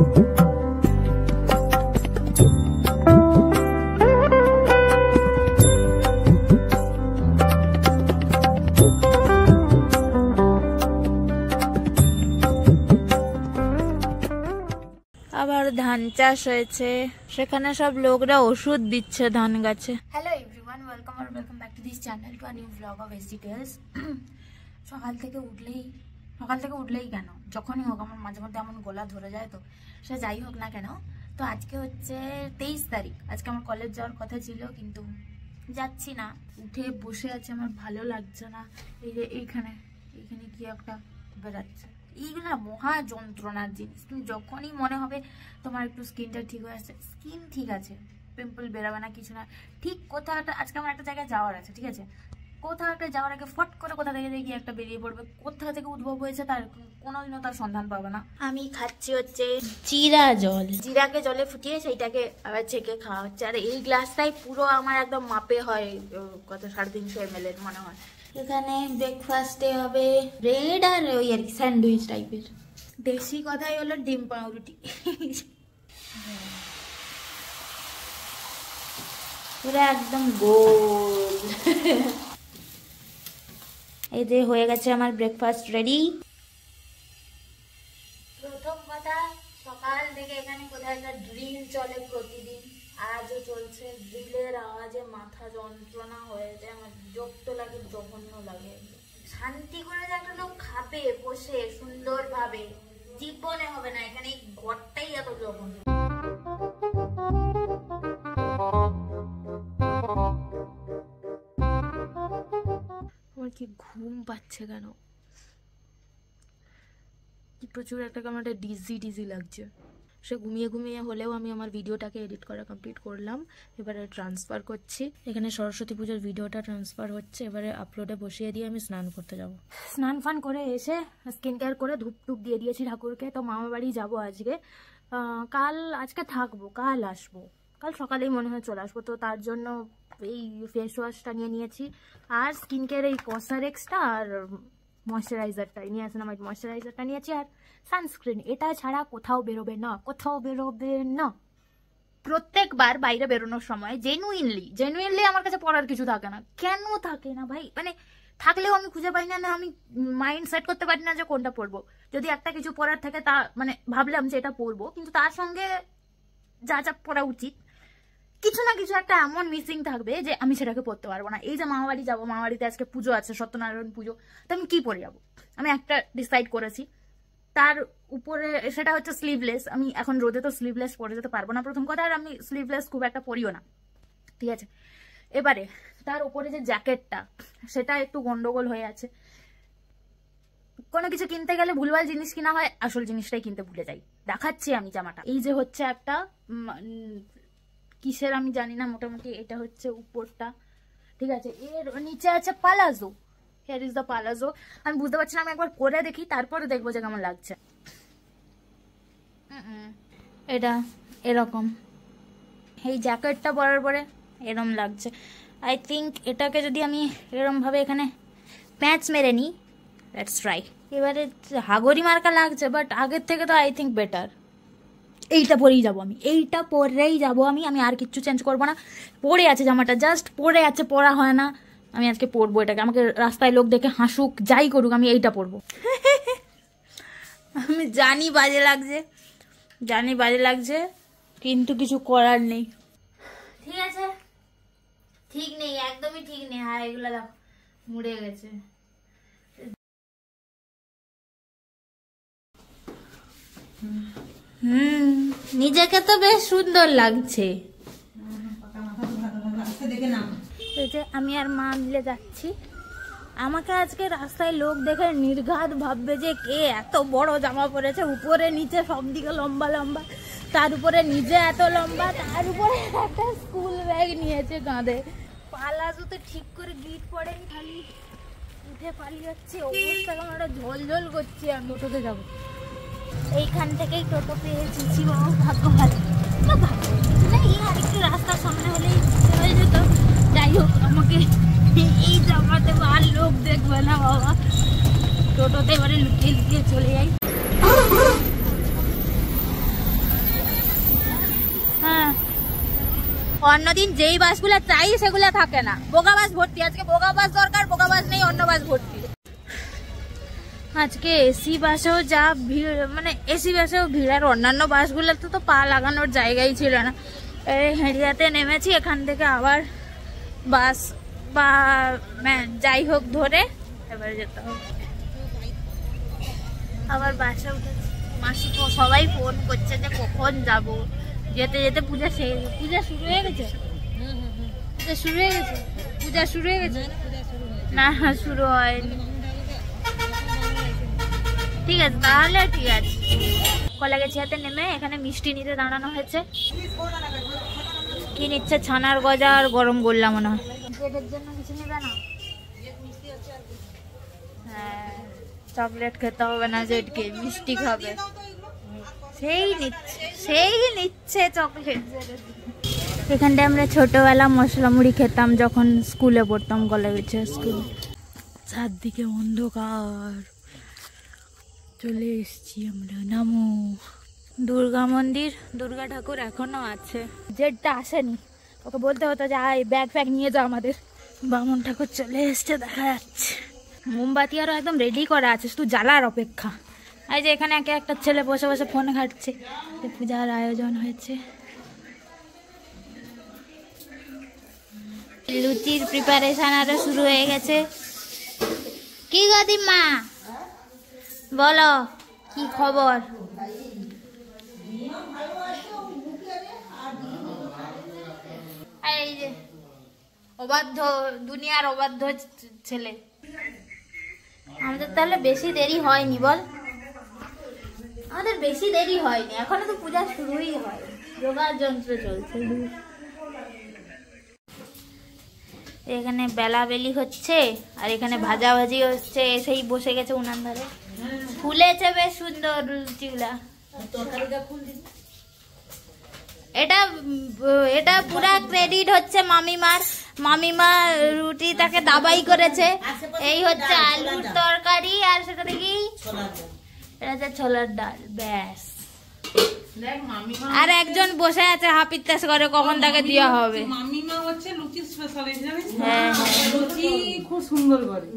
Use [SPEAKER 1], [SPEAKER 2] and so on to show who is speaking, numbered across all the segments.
[SPEAKER 1] আবার ধান চাষ হয়েছে, সেখানে সব লোকরা ওষুধ দিচ্ছে ধান গাছে। Hello everyone, welcome back to this channel, to a new blog of S details. সকাল থেকে উঠলেই কেন, যখনই হোক আমার মাঝে মধ্যে এমন গলা ধরে যায়, তো সে যাই হোক না কেন। তো আজকে হচ্ছে 23 তারিখ, আজকে আমার কলেজ যাওয়ার কথা ছিল কিন্তু যাচ্ছি না। উঠে বসে আছে, আমার ভালো লাগছে না। এই যে এইখানে কি একটা বেরাচ্ছে, এইগুলো মহা যন্ত্রণার জিনিস। তুমি যখনই মনে হবে তোমার একটু স্কিনটা ঠিক হয়ে আসছে, স্কিন ঠিক আছে, পিম্পল বেরোবে না, কিছু না, ঠিক কোথাও একটা, আজকে আমার একটা জায়গায় যাওয়ার আছে, ঠিক আছে, কোথাও একটা যাওয়ার আগে ফট করে কোথা থেকে দেখি একটা বেরিয়ে পড়বে, কোথা থেকে উদ্ভব হয়েছে তার কোনোদিনও তার সন্ধান পাবে না। আমি খাচ্ছি হচ্ছে জিরা জল, জিরাকে জলে ফুটিয়ে সেইটাকে আবার ছেঁকে খাওয়া হচ্ছে। আর এই গ্লাসটাই পুরো আমার একদম মাপে হয়, কত 350 ml মনে হয়। এখানে ব্রেকফাস্টে হবে ব্রেড আর ওই আর কি স্যান্ডউইচ টাইপের। দেশি কথাই হলো ডিম পাউরুটি। পুরো একদম গোল। এই যে হয়ে গেছে আমার ব্রেকফাস্ট রেডি। প্রথম কথা, সকাল থেকে এখানে কোথায় একটা ড্রিল চলে প্রতিদিন, আজও চলছে। ড্রিলের আওয়াজে মাথা যন্ত্রণা হয়ে যায়, আমার বিরক্ত লাগে, জঘন্য লাগে। শান্তি করে যে একটা লোক খাবে বসে সুন্দরভাবে, জীবনে হবে না। এখানে এই ঘরটাই এত জঘন্য। আমার কি ঘুম পাচ্ছে কেন, প্রচুর একটা কেমন একটা ডিজি লাগছে। সে ঘুমিয়ে হলেও আমি আমার ভিডিওটাকে এডিট করা কমপ্লিট করলাম। এবারে ট্রান্সফার করছি, এখানে সরস্বতী পুজোর ভিডিওটা ট্রান্সফার হচ্ছে। এবারে আপলোডে বসিয়ে দিয়ে আমি স্নান করতে যাব। স্নান ফান করে এসে স্কিন কেয়ার করে ধূপ টুপ দিয়ে দিয়েছি ঠাকুরকে। তো মামা বাড়ি যাবো আজকে, আজকে থাকবো, কাল আসবো, কাল সকালেই মনে হয় চলে আসবো। তো তার জন্য এই ফেস ওয়াশটা নিয়েছি, আর স্কিন কেয়ার এই কসারেক্সটা আর ময়শ্চারাইজারটাই নিয়ে আসলাম। ময়শ্চারাইজারটা নিয়েছি আর সানস্ক্রিন। এটা ছাড়া কোথাও বেরোবে না। প্রত্যেকবার বাইরে বেরোনোর সময় জেনুইনলি আমার কাছে পড়ার কিছু থাকে না। কেন থাকে না ভাই, মানে থাকলেও আমি খুঁজে পাই না, আমি মাইন্ড সেট করতে পারি না যে কোনটা পড়বো। যদি একটা কিছু পড়ার থাকে, তা মানে ভাবলাম যে এটা পড়বো, কিন্তু তার সঙ্গে যা পড়া উচিত কিছু না কিছু একটা এমন মিসিং থাকবে যে আমি সেটাকে পড়তে পারবো না। এই যে মামাবাড়ি যাবো, মামাবাড়িতে আজকে পুজো আছে, সত্যনারায়ণ পুজো, তো আমি কি পরে যাবো? আমি একটা ডিসাইড করেছি, তার উপরে সেটা হচ্ছে স্লিভলেস। আমি এখন রোদে তো স্লিভলেস পরে যেতে পারবো না, প্রথম কথা। আর আমি স্লিভলেস খুব একটা পরিও না, ঠিক আছে। এবারে তার উপরে যে জ্যাকেটটা, সেটা একটু গন্ডগোল হয়ে আছে। কোনো কিছু কিনতে গেলে ভুলভাল জিনিস কিনা হয়, আসল জিনিসটাই কিনতে ভুলে যাই। দেখাচ্ছি আমি জামাটা, এই যে হচ্ছে একটা কিসের আমি জানি না, মোটামুটি এটা হচ্ছে উপরটা, ঠিক আছে। এর নিচে আছে palazzo, here is the palazzo. আমি বুঝতে পারছি না, আমি একবার পরে দেখি, তারপরে দেখবো যে কেমন লাগছে। এটা এরকম, এই জ্যাকেটটা পরার পরে এরম লাগছে। আই থিঙ্ক এটাকে যদি আমি এরম ভাবে এখানে প্যাঁচ মেরে নিই, লেটস ট্রাই। এবারে হাগরি মার্কা লাগছে, বাট আগের থেকে তো আই থিঙ্ক বেটার। এইটা পরেই যাবো আমি, আমি আর কিচ্ছু চেঞ্জ করবো না। পরে আছে জামাটা, জাস্ট পরে আছে, পরা হয় না। আমি আজকে পরবো এটাকে, আমাকে রাস্তায় লোক দেখে হাসুক, যাই করুক, আমি এইটা পরবো। আমি জানি বাজে লাগছে, কিন্তু কিছু করার নেই। ঠিক আছে, ঠিক নেই, একদমই ঠিক নেই। হ্যাঁ, এগুলো দেখো মুড়ে গেছে। নিজেকে তো বেশ সুন্দর লাগছে। আমি আর মা মিলে যাচ্ছি। আমাকে আজকে রাস্তায় লোক দেখে নির্ঘাত ভাববে যে কে এত বড় জামা পরেছে, উপরে নিচে সব দিকে লম্বা, তার উপরে নিজে এত লম্বা, তার উপরে একটা স্কুল ব্যাগ নিয়েছে কাঁধে। পালাজোতে ঠিক করে গিট পড়েনি, খালি উঠে পালিয়ে যাচ্ছে। অবস্থা কেমন একটা ঝলঝল করছে। আমি টোটোতে যাবো, এইখান থেকেই টোটো পেয়েছি। ভাগ্য ভালো না, এই আরেকটু রাস্তার সামনে হলেই হয়ে যেত। যাই হোক, আমাকে এই জামাতে আর লোক দেখবে না বাবা। টোটোতে এবারে লুকিয়ে চলে যাই।
[SPEAKER 2] অন্যদিন যেই বাসগুলো চাই সেগুলো থাকে না, বোগা বাস ভর্তি। আজকে বোগা বাস দরকার, বোগা বাস নেই, অন্য বাস ভর্তি। আজকে এসি বাসেও যা ভিড়, মানে এসি বাসেও ভিড়, আর অন্যান্য বাসগুলোতে তো পা লাগানোর জায়গাই ছিল না। হেঁড়িয়াতে নেমেছি, এখান থেকে আবার বাস বা যাই হোক ধরে এবার যেতে হবে। আবার বাসে উঠেছি, মাসি সবাই ফোন করছে যে কখন যাব। যেতে যেতে পূজা শুরু হয়ে গেছে, পূজা শুরু হয়ে গেছে, পূজা শুরু হয়ে গেছে না, শুরু হয়নি। ঠিক আছে তাহলে, ঠিক আছে। কলাগাছিয়াতে নেমে এখানে মিষ্টি নিতে দাঁড়ানো হয়েছে। কি নিচ্ছে? ছানার গজা আর গরম গোল্লা মনে হয়। জেঠের জন্য কিছু নেবে না? হ্যাঁ, চকলেট খেতে হবে না জেঠকে, মিষ্টি খাবে। সেই নিচ্ছে চকলেট। এখানটায় আমরা ছোটবেলা মশলা মুড়ি খেতাম যখন স্কুলে পড়তাম, কলাগাছিয়া স্কুল। চারদিকে অন্ধকার, চলে এসছি আমরা। নামো। দুর্গা মন্দির, দুর্গা ঠাকুর এখনো আছে। জেঠটা আসেনি, ওকে বলতে হতো যে আয় ব্যাগ ফ্যাগ নিয়ে যাও আমাদের। বামন ঠাকুর চলে এসছে, দেখা যাচ্ছে। মোমবাতি আরও একদম রেডি করা আছে, শুধু জ্বালার অপেক্ষা। এই যে এখানে একে একটা ছেলে বসে বসে ফোন ঘাটছে। পূজার আয়োজন হয়েছে, লুচির প্রিপারেশন আরো শুরু হয়ে গেছে। কি গদিমা বলো, কি খবর? এই যে অবাধ্য, দুনিয়ার অবাধ্য ছেলে। আমাদের তাহলে বেশি দেরি হয়নি বল? আমাদের বেশি দেরি হয়নি, এখনো তো পূজা শুরুই হয়, যোগার যন্ত্র চলছে। এখানে বেলাবেলি হচ্ছে আর এখানে ভাজাভাজি হচ্ছে, সেই বসে গেছে উনান ধারে। ফুলেছে বেশ সুন্দর লুচিগুলা। এটা পুরা ক্রেডিট হচ্ছে মামিমার। মামিমা রুটিটাকে দাবাই করেছে। এই হচ্ছে আলুর তরকারি, আর সেটাতে কি এটা হচ্ছে ছোলার ডাল, ব্যাস। আর একজন বসে আছে হাপিত্তাস করে কখন তাকে দেওয়া হবে।
[SPEAKER 3] মামিমা হচ্ছে লুচির স্পেশালিস্ট, জানিস?
[SPEAKER 2] হ্যাঁ,
[SPEAKER 3] লুচি খুব সুন্দর করে।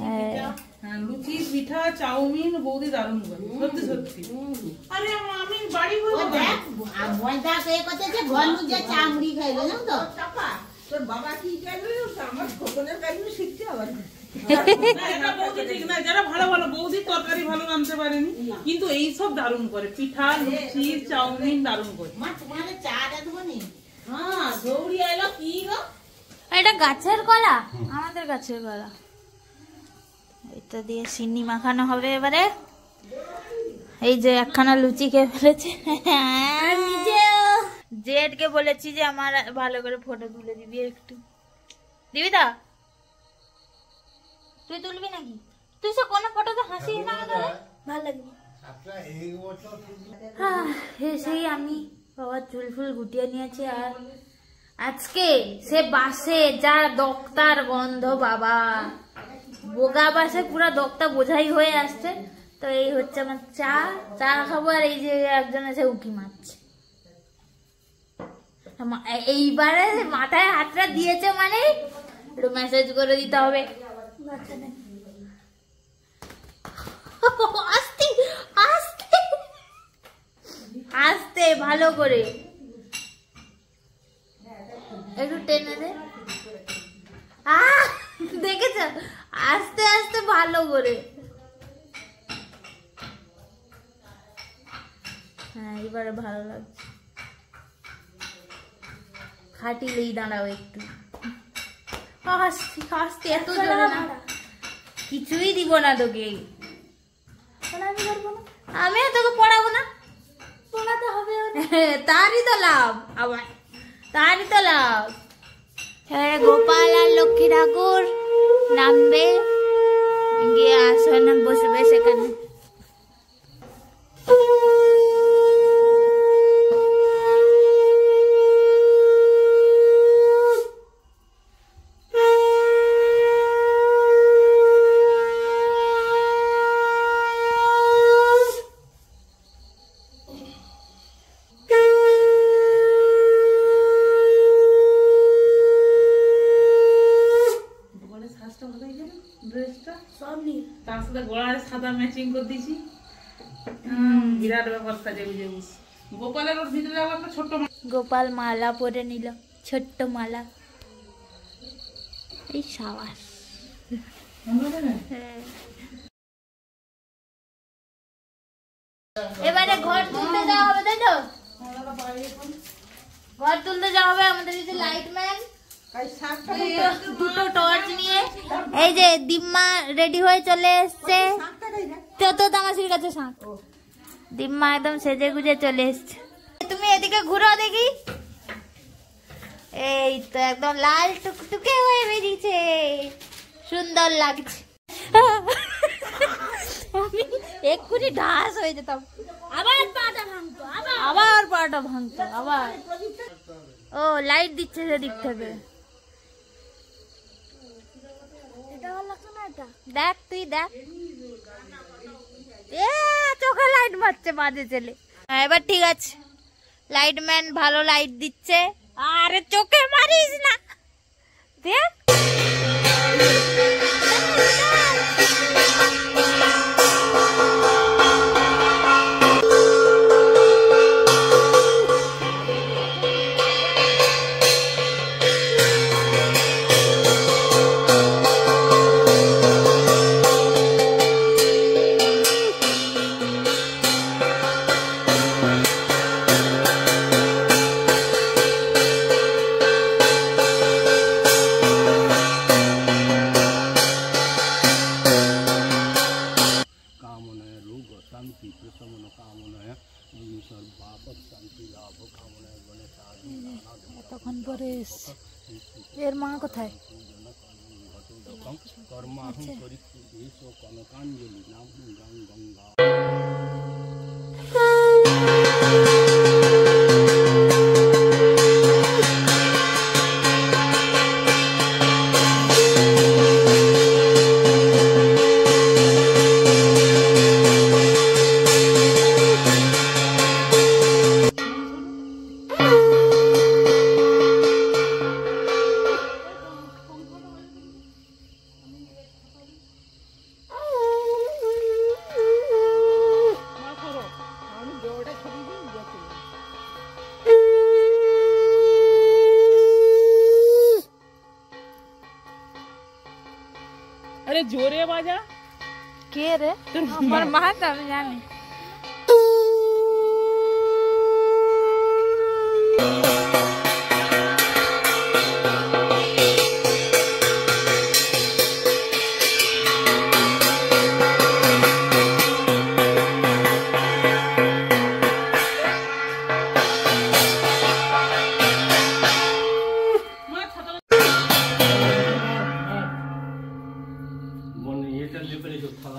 [SPEAKER 2] হ্যাঁ,
[SPEAKER 3] লুচি, পিঠা, চাউমিন বৌদি দারুণ করে, সত্যি সত্যি। আরে আমি বাড়ি বলে দেখ ময়দা কে কতেছে ঘর মুজে চা মুড়ি খাইলো না তো চাপা। তোর বাবা কি খাইলো? আমার খোকনের কাছে শিখতে হবে। এটা বৌদি ঠিক না, যারা ভালো ভালো বৌদি তরকারি ভালো রাঁধতে পারেনি, কিন্তু এই সব দারুণ করে। পিঠা, লুচি, চাউমিন দারুণ করে। মা তোমাদের চা দেবো নি? হ্যাঁ, দৌড়ি এলো কি গো?
[SPEAKER 2] এটা গাছের কলা, আমাদের গাছের কলা। এটা দিয়ে চিনি মাখানো হবে এবারে। এই যে একখানা লুচি খেয়ে ফেলেছে। জেঠকে বলেছি যে আমার ভালো করে ফটো তুলে দিবি, একটু দিবি তা? তুই তুলবি নাকি? তুই সে কোনো ফটোতে হাসিস না, ভালো লাগবে। সেই আমি বাবার চুল ফুল গুটিয়ে নিয়েছি। আর আজকে সে বাসে যা দক্তার গন্ধ, বাবা বোগা বাসে পুরো দক্তা বোঝাই হয়ে আসছে। তো এই হচ্ছে আমার চা খাবো। আর এই যে একজন আছে উকি মারছে, এইবারে মাথায় হাতটা দিয়েছে মানে একটু মেসেজ করে দিতে হবে। আস্তে আস্তে আস্তে ভালো করে একটু টেনে দে। দেখেছ, আস্তে আস্তে ভালো করে। হ্যাঁ, এবারে ভালো লাগছে। খাটিলেই দাঁড়াও একটু। হাসতে এত জোরে না, কিছুই দিব না তোকে। আমি তোকে পড়াবো না, পড়াতে হবে। তারই তো লাভ, আবার তারই তো লাভ। গোপাল আর লক্ষ্মী ঠাকুর নামবে, গিয়ে আসনে বসবে সেখানে।
[SPEAKER 3] সাদা ম্যাচিং করে দিয়েছি। বিরাট ব্যাপার সাজে গুজে বসে। গোপালের ওর ভিতরে আবার একটা ছোট্ট
[SPEAKER 2] গোপাল মালা পরে নিল, ছোট্ট মালা। এই সাবাস। হ্যাঁ। এবারে ঘর তুলতে যাওয়া হবে, তাই তো? ঘর তুলতে যাওয়া হবে আমাদের এই যে লাইটম্যান দুটো টর্চ নিয়ে। এই যে দিম্মা রেডি হয়ে চলে এসছে। তো তামাশির কাছে শাঁখ। দিম্মা একদম সেজে গুজে চলে এসছে। তুমি এদিকে ঘুরো দেখি। এই তো একদম লাল টুকটুকে হয়ে বেরিয়েছে, সুন্দর লাগছে। আমি এক্ষুনি ঢাস হয়ে যেতাম, আবার পাটা ভাঙতো, আবার পাটা ভাঙতো, আবার। ও লাইট দিচ্ছে সেদিক থেকে। দেখ তুই দেখ, চোখে লাইট মারছে বাজে ছেলে। এবার ঠিক আছে, লাইটম্যান ভালো লাইট দিচ্ছে। আরে চোখে মারিস না, দেখ। তখন পরে এর মা কোথায়?
[SPEAKER 3] अरे जोरे बाजा
[SPEAKER 2] কে রে? আমার মা তো আমি জানি।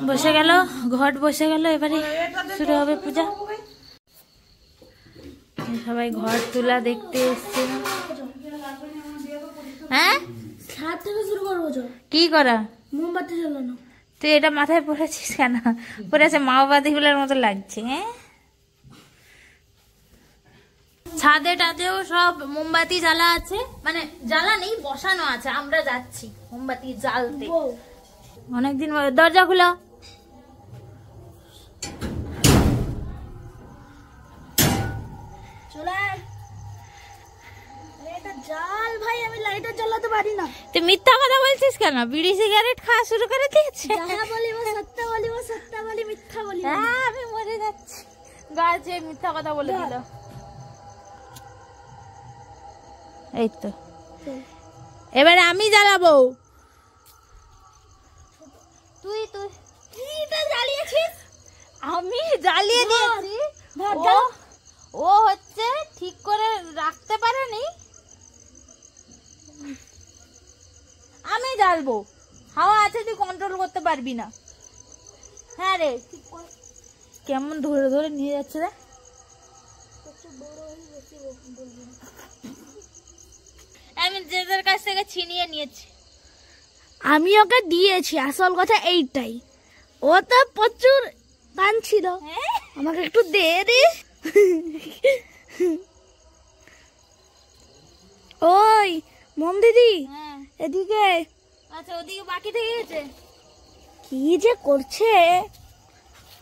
[SPEAKER 2] বসে গেল ঘট, বসে গেল। এবারে শুরু হবে পূজা। সবাই ঘর তোলা দেখতে এসছে। হ্যাঁ,
[SPEAKER 1] হাত থেকে শুরু করবো।
[SPEAKER 2] কি করা?
[SPEAKER 1] মোমবাতি জ্বালানো।
[SPEAKER 2] তুই এটা মাথায় পড়েছিস কেন? পড়েছে মাওবাদী গুলোর মতো লাগছে। হ্যাঁ, ছাদে টাদেও সব মোমবাতি জ্বালা আছে, মানে জ্বালা নেই, বসানো আছে। আমরা যাচ্ছি মোমবাতি জ্বালতে। অনেকদিন দরজা খুলো।
[SPEAKER 1] জাল ভাই, আমি লাইটার জ্বালাতে পারি না।
[SPEAKER 2] তুই মিথ্যা কথা বলছিস কেন? বিড়ি সিগারেট খাওয়া শুরু করে দিয়েছে।
[SPEAKER 1] যাহা বলিব সত্য বলিব, সত্য বলি মিথ্যা বলি।
[SPEAKER 2] হ্যাঁ, আমি মরে যাচ্ছি। গাছে মিথ্যা কথা বলে দিল। এই তো, এবারে আমি জ্বালাবো। তুই তুই
[SPEAKER 1] কিটা জ্বালিয়েছিস?
[SPEAKER 2] আমি জ্বালিয়ে দিয়েছি। ও হচ্ছে ঠিক করে রাখতে পারেনি। আমি জ্বালবো, হাওয়া আছে, তুই কন্ট্রোল করতে পারবি না। হ্যাঁ রে, কেমন ধরে ধরে নিয়ে যাচ্ছে রে। আমি জেদের কাছ থেকে ছিনিয়ে নিয়েছি।
[SPEAKER 1] আমি ওকে দিয়েছি, আসল কথা এইটাই। ও তো প্রচুর টান ছিল, আমাকে একটু দে রে। ওই মম দিদি, এদিকে।
[SPEAKER 2] আচ্ছা, ওদিকে বাকি থেকে গেছে।
[SPEAKER 1] কি যে করছে,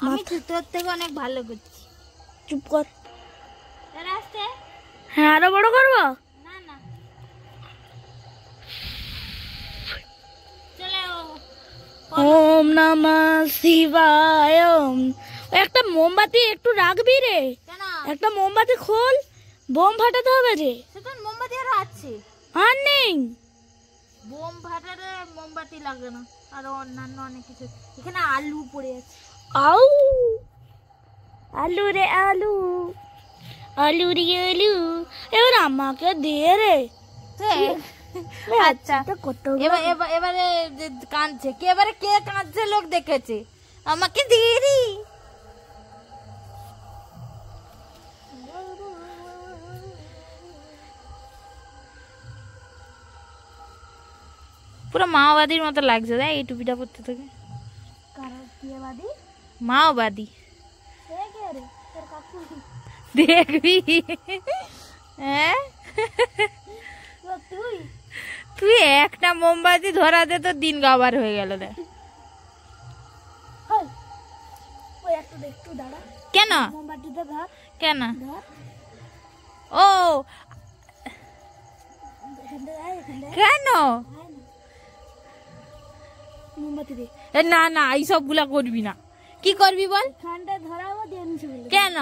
[SPEAKER 2] আমি তোর থেকে অনেক ভালো করছি।
[SPEAKER 1] চুপ কর।
[SPEAKER 2] তারা আসছে?
[SPEAKER 1] হ্যাঁ, আরো বড় করবো।
[SPEAKER 2] না না, চলে
[SPEAKER 1] ওম নমঃ শিবায়। একটা মোমবাতি একটু রাখবি রে,
[SPEAKER 2] কেন?
[SPEAKER 1] একটা মোমবাতি খোল, বোম ফাটাতে হবে রে।
[SPEAKER 2] সেখান মোমবাতি আরো আছে।
[SPEAKER 1] আর নেই,
[SPEAKER 2] বোম ফাটারে মোমবাতি লাগে না, আরো অন্যান্য অনেক কিছু। এখানে আলু পড়ে আছে।
[SPEAKER 1] আউ আলু রে আলু, আলু রে আলু। এবার আমাকে দে রে।
[SPEAKER 2] আচ্ছা, এবার এবার এবারে যে কাঁদছে কে, এবারে কে কাঁদছে লোক দেখেছে, আমাকে দিয়ে দি। পুরো মাওবাদীর মতো লাগছে তাই এই টুপিটা পরতে থেকে। মাওবাদী দেখবি। হ্যাঁ, তুই একটা মোমবাতি ধরাতে তো দিন গাবার হয়ে গেল। দেখ কেন কেন? ও কেন? না না, এইসব গুলা করবি না। কি করবি বল? কেন?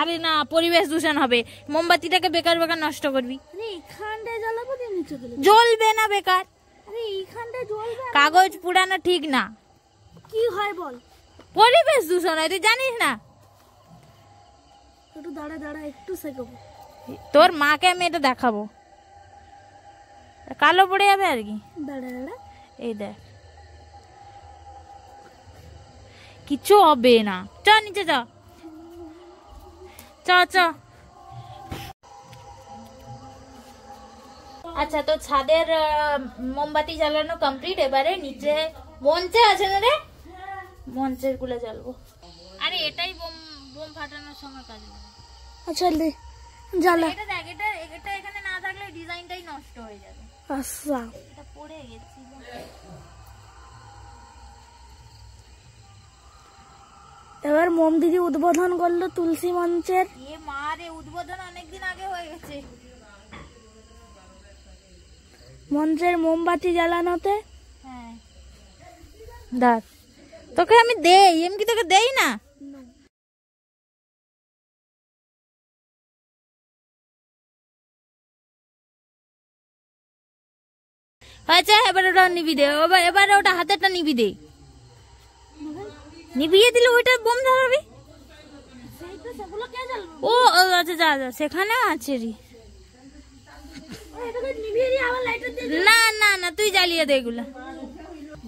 [SPEAKER 2] আরে না, পরিবেশ দূষণ হবে। মোমবাতিটাকে বেকার বেকার নষ্ট করবি। জ্বলবে না বেকার। কাগজ পুড়ানো ঠিক না।
[SPEAKER 1] কি হয় বল?
[SPEAKER 2] পরিবেশ দূষণ হয়, তুই জানিস না?
[SPEAKER 1] একটু দাঁড়া দাঁড়া, একটু শেখাবো।
[SPEAKER 2] তোর মাকে আমি এটা দেখাবো, কালো পড়ে যাবে আর কি।
[SPEAKER 1] দাঁড়া দাঁড়া,
[SPEAKER 2] এই দেখ, কিছু হবে না। চ নিচে চ, চ চ। আচ্ছা, তো ছাদের মোমবাতি জ্বালানো কমপ্লিট। এবারে নিচে মঞ্চে আছে না রে, মঞ্চের গুলো জ্বালবো। আরে এটাই বোম বোম ফাটানোর সময় কাজে লাগে।
[SPEAKER 1] আচ্ছা জ্বালা।
[SPEAKER 2] এটা দেখ, এটা এখানে না থাকলে ডিজাইনটাই নষ্ট হয়ে যাবে।
[SPEAKER 1] আচ্ছা,
[SPEAKER 2] এটা পড়ে গেছিল।
[SPEAKER 1] এবার মোম দিদি উদ্বোধন করলো তুলসী মঞ্চের।
[SPEAKER 2] এ মা রে, উদ্বোধন অনেকদিন আগে হয়ে গেছে।
[SPEAKER 1] মঞ্চের মোমবাতি জ্বালানোতে।
[SPEAKER 2] হ্যাঁ, দেখ তোকে আমি দেই, এমনি তোকে দেই না। আচ্ছা, এবার ওটা নিবি দে, এবার ওটা হাতেরটা নিবি দে। নিবিয়ে দিলে ওইটা বোম ধরাবি। ও আচ্ছা, যা যা, সেখানে আছে রে। না না না, তুই জ্বালিয়ে দে এগুলা।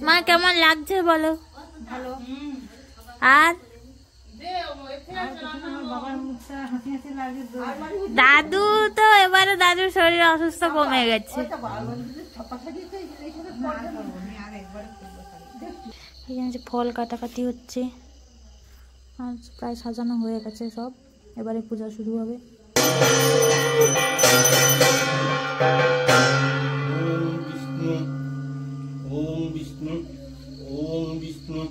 [SPEAKER 2] মা কেমন লাগছে বলো? আর দাদু তো এবারে, দাদুর শরীর অসুস্থ কমে গেছে। এখানে যে ফল কাটাকাটি হচ্ছে, আর প্রায় সাজানো হয়ে গেছে সব। এবারে পূজা শুরু হবে।
[SPEAKER 4] ওম বিষ্ণু ওম বিষ্ণু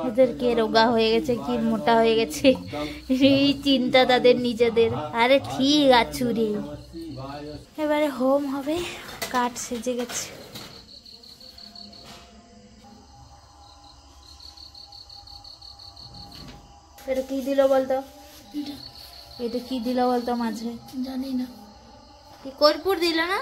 [SPEAKER 2] এদেরকে রোগা হয়ে গেছে, কি মোটা হয়ে গেছে, এই চিন্তা তাদের নিজেদের। আরে ঠিক আছু রে। এবারে হোম হবে, কাঠ সেজে গেছে। এটা কি দিল বলতো? এটা কি দিল বলতো মাঝে?
[SPEAKER 1] জানি না।
[SPEAKER 2] কি কর্পূর দিল না?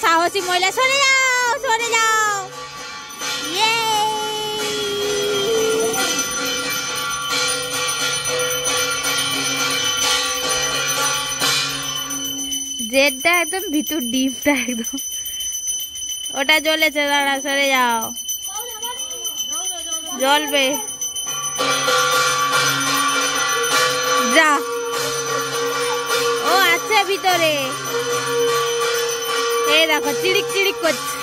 [SPEAKER 2] সাহসী মহিলা, সরে যাও সরে যাও। ইয়ে জেডটা একদম ভিতর ডিপটা একদম, ওটা জ্বলেছে, দাঁড়া সরে যাও, জ্বলবে যা। ও আচ্ছা ভিতরে, এই দেখো চিড়িক চিড়িক করছে।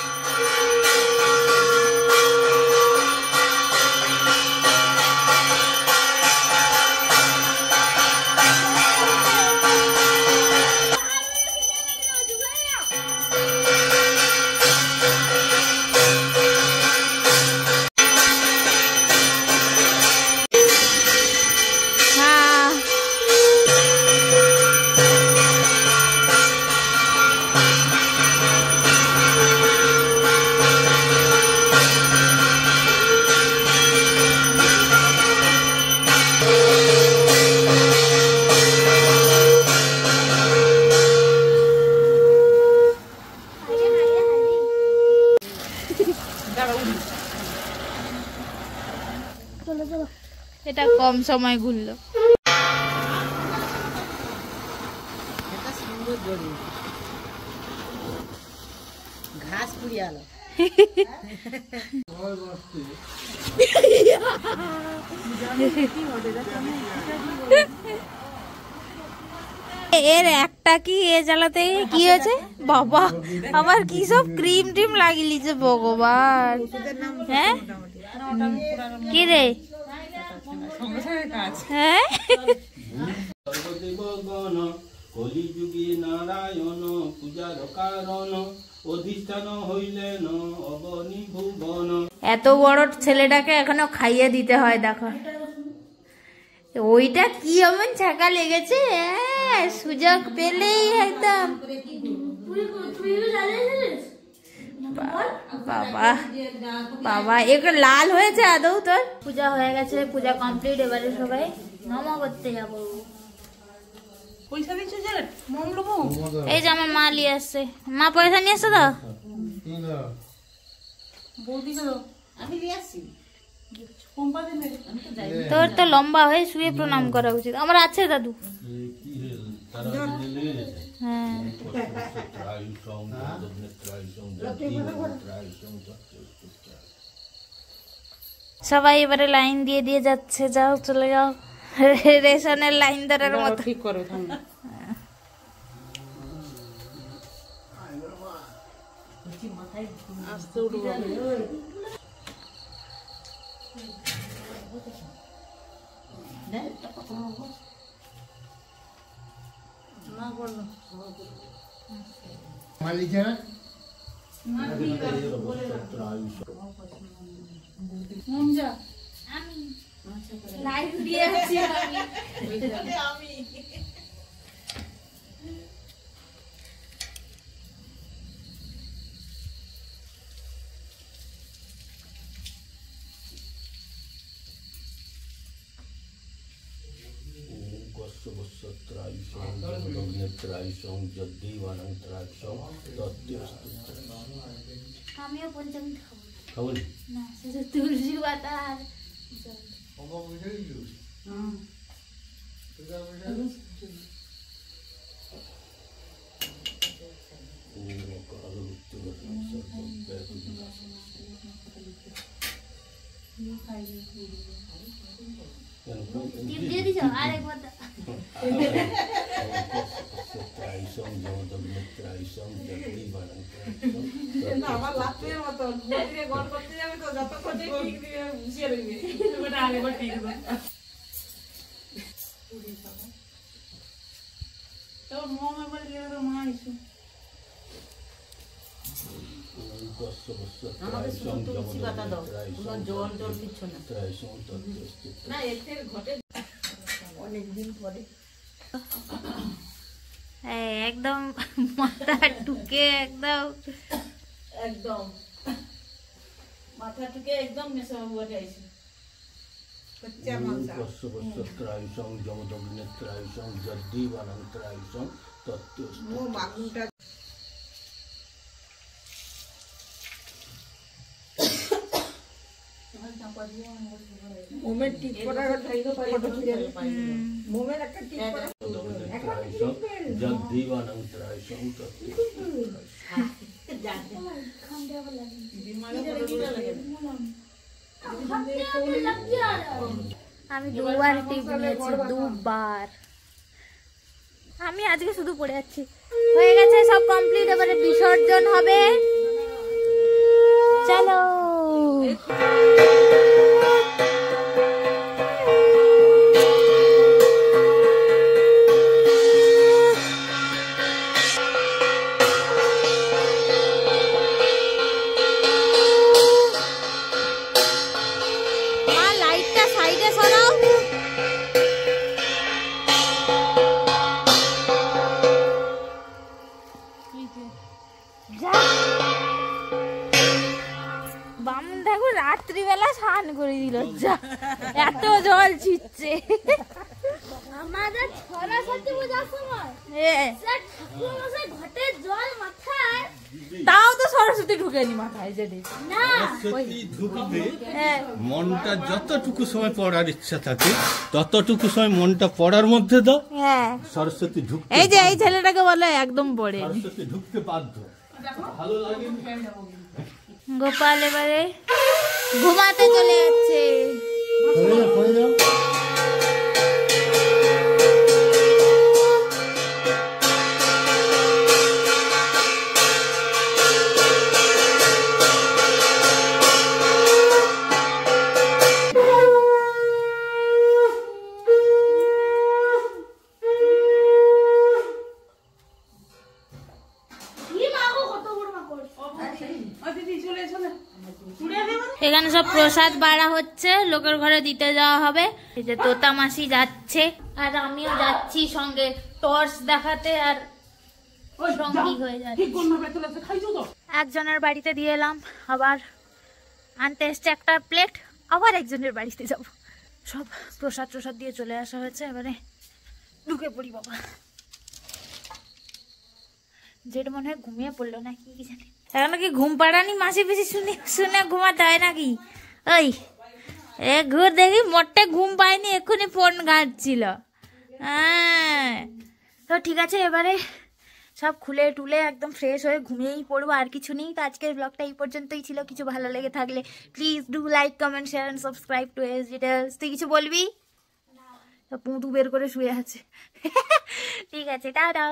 [SPEAKER 2] এটা কম সময় ঘুরলো।
[SPEAKER 3] ঘাস পুড়িয়ালো।
[SPEAKER 2] এর একটা কি এ জ্বালাতে কি হয়েছে বাবা, আবার কি সব ক্রিম টিম লাগিয়েছে ভগবান। হ্যাঁ কি রে, হ্যাঁ
[SPEAKER 4] সর্বদেবগণ কলিযুগে নারায়ণ পূজার কারণ অধিষ্ঠান হইলেন অবনি ভুবন।
[SPEAKER 2] এত বড় ছেলেটাকে এখনো খাইয়ে দিতে হয়, দেখো ওইটা কি এমন ছাকা লেগেছে, সুযোগ পেলেই একদম বাবা বাবা একটু লাল হয়েছে আদৌ তোর। পূজা হয়ে গেছে, পূজা কমপ্লিট, এবারে সবাই নমো করতে যাবো।
[SPEAKER 3] পয়সা দিচ্ছ যে মম লোবো।
[SPEAKER 2] এই যে আমার মা নিয়ে আসছে, মা পয়সা নিয়ে আসছে তো
[SPEAKER 3] বৌদি গেল, আমি নিয়ে আসছি। কোম্পানি নেই, আমি তো যাই।
[SPEAKER 2] তোর তো লম্বা হয়ে শুয়ে প্রণাম করা উচিত। আমার আছে দাদু, হ্যাঁ সবাই এবারে লাইন দিয়ে দিয়ে যাচ্ছে, যাও চলে যাও, রেশনের লাইন ধরার মতো।
[SPEAKER 3] ঠিক করো থামো। আস্তে উঠবো। না বললো
[SPEAKER 2] লাইন দিয়ে আছি
[SPEAKER 3] আমি।
[SPEAKER 2] আমিও পঞ্চমী খাবো
[SPEAKER 4] খাবো
[SPEAKER 2] না, শুধু তুলসী পাতা আর টিপ দিয়ে দিছো আর একবার
[SPEAKER 3] আমার লাস্টের মতো মন্দিরে গড় করতে যাবে তো যতক্ষণ ঠিক দিয়ে বসিয়ে রইবে ওটা আরেকবার ঠিক দেবে। তো মম একবার দিয়ে তো মা আইছো। আমাদের শুধু তুলসী পাতা দাও, কোনো জল জল কিচ্ছু না। না এর ঘটে অনেকদিন পরে
[SPEAKER 2] একদম মাথা টুকে একদম
[SPEAKER 3] একদম মাথা টুকে একদম মেশাবো বটাইছে। মোমের টিপ পড়া ফটো তুলে মোমের একটা টিপ পড়া
[SPEAKER 2] আমি 2বার টিপ নিয়েছি, 2বার। আমি আজকে শুধু পড়ে যাচ্ছি। হয়ে গেছে সব কমপ্লিট, এবারে বিসর্জন হবে। চলো লাইটটা সাইডে সরাও। বামুন ঠাকুর রাত্রিবেলা স্নান করে দিল, যা এত জল ছিটছে। আমাদের সরস্বতী পূজার সময় ঘটের জল মাথায়, তাও তো সরস্বতী ঢুকেনি মাথায়। যদি না
[SPEAKER 4] ঢুকবে, মনটা যতটুকু সময় পড়ার ইচ্ছা থাকে ততটুকু সময় মনটা পড়ার মধ্যে দাও।
[SPEAKER 2] হ্যাঁ,
[SPEAKER 4] সরস্বতী ঢুকতে,
[SPEAKER 2] এই যে এই ছেলেটাকে বলে একদম পড়ে।
[SPEAKER 4] সরস্বতী ঢুকতে বাধ্য। ভালো লাগে।
[SPEAKER 2] গোপাল এবারে ঘুমাতে চলে যাচ্ছে। এখানে সব প্রসাদ বাড়া হচ্ছে, লোকের ঘরে দিতে যাওয়া হবে। এই যে তোতা মাসি যাচ্ছে, আর আমিও যাচ্ছি সঙ্গে টর্চ দেখাতে, আর সঙ্গী হয়ে যাচ্ছে। একজনের বাড়িতে দিয়ে এলাম, আবার আনতে এসছে একটা প্লেট, আবার একজনের বাড়িতে যাব। সব প্রসাদ প্রসাদ দিয়ে চলে আসা হয়েছে, এবারে ঢুকে পড়ি। বাবা যেটা মনে হয় ঘুমিয়ে পড়লো না কি জানি। এখন কি ঘুম পাড়ানি মাসি পিসি শুনে শুনে ঘুমাতে হয় নাকি? ওই ঘুর দেখি মোটে ঘুম পায়নি, এক্ষুনি ফোন ঘাঁটছিল। হ্যাঁ তো ঠিক আছে, এবারে সব খুলে টুলে একদম ফ্রেশ হয়ে ঘুমিয়েই পড়বো, আর কিছু নেই। তো আজকের ব্লগটা এই পর্যন্তই ছিল। কিছু ভালো লেগে থাকলে please do like, comment, share and subscribe to S details. তুই কিছু বলবি? পুঁতু বের করে শুয়ে আছে। ঠিক আছে, টাটা।